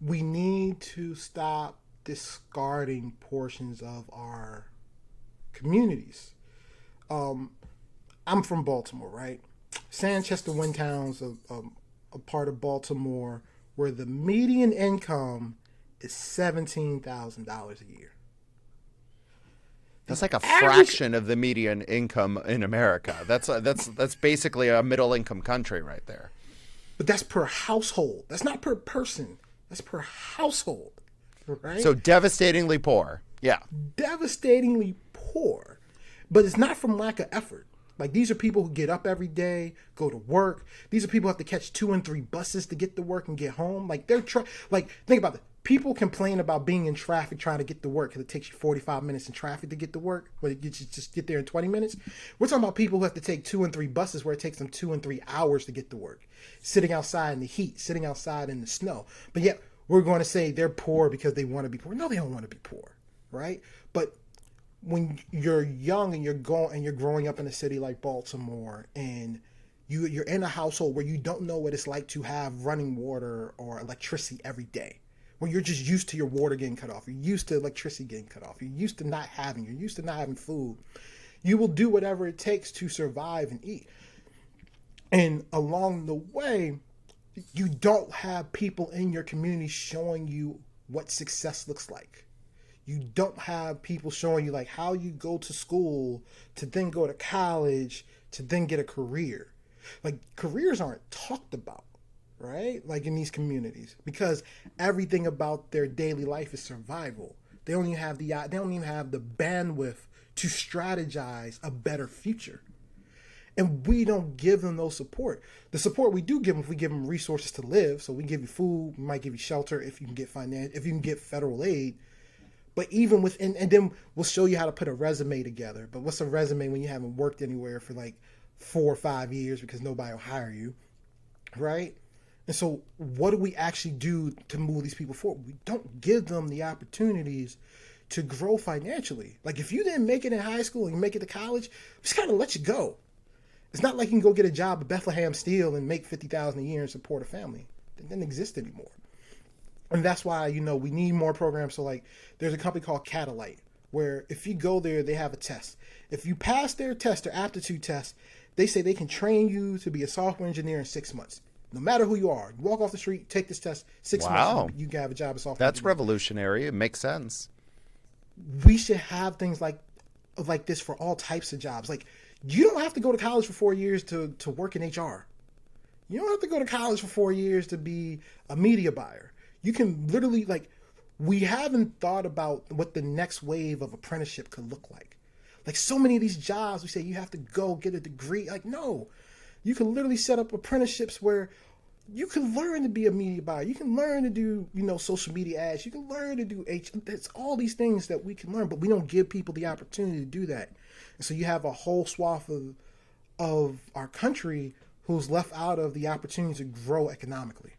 we need to stop discarding portions of our communities. Um, I'm from Baltimore, right? Sanchester, Windtown's a part of Baltimore where the median income is $17,000 a year. That's like a Average, fraction of the median income in America. That's basically a middle income country right there. but that's per household. That's not per person. That's per household, right? So devastatingly poor. Yeah. Devastatingly poor. But it's not from lack of effort. Like these are people who get up every day, go to work. These are people who have to catch 2 and 3 buses to get to work and get home. Like like think about it. People complain about being in traffic trying to get to work because it takes you 45 minutes in traffic to get to work, but you just get there in 20 minutes. We're talking about people who have to take 2 and 3 buses where it takes them 2 and 3 hours to get to work, sitting outside in the heat, sitting outside in the snow. But yet we're going to say they're poor because they want to be poor. No, they don't want to be poor, right? But when you're young and you're growing up in a city like Baltimore and you're in a household where you don't know what it's like to have running water or electricity every day, where you're just used to your water getting cut off, you're used to electricity getting cut off, you're used to not having food, you will do whatever it takes to survive and eat. And along the way, you don't have people in your community showing you what success looks like. You don't have people showing you like how you go to school to then go to college to then get a career. Like careers aren't talked about, right? Like in these communities because everything about their daily life is survival. They don't even have the bandwidth to strategize a better future. And we don't give them those support. The support we do give them, if we give them resources to live, so we give you food, we might give you shelter if you can get if you can get federal aid. But even within, and then we'll show you how to put a resume together. But what's a resume when you haven't worked anywhere for like 4 or 5 years because nobody will hire you, right? And so what do we actually do to move these people forward? We don't give them the opportunities to grow financially. Like if you didn't make it in high school and you make it to college, we just kind of let you go. It's not like you can go get a job at Bethlehem Steel and make $50,000 a year and support a family. It doesn't exist anymore. And that's why, we need more programs. So like there's a company called Catalyte where if you go there, they have a test. If you pass their test, their aptitude test, they say they can train you to be a software engineer in 6 months. No matter who you are, you walk off the street, take this test, 6 months, you can have a job as software That's engineer. revolutionary. It makes sense. We should have things like this for all types of jobs. Like you don't have to go to college for 4 years to work in HR. You don't have to go to college for 4 years to be a media buyer. You can literally we haven't thought about what the next wave of apprenticeship could look like. Like so many of these jobs, we say you have to go get a degree. Like, no, you can literally set up apprenticeships where you can learn to be a media buyer. You can learn to do, social media ads. You can learn to do That's all these things that we can learn, but we don't give people the opportunity to do that. And so you have a whole swath of our country who's left out of the opportunity to grow economically.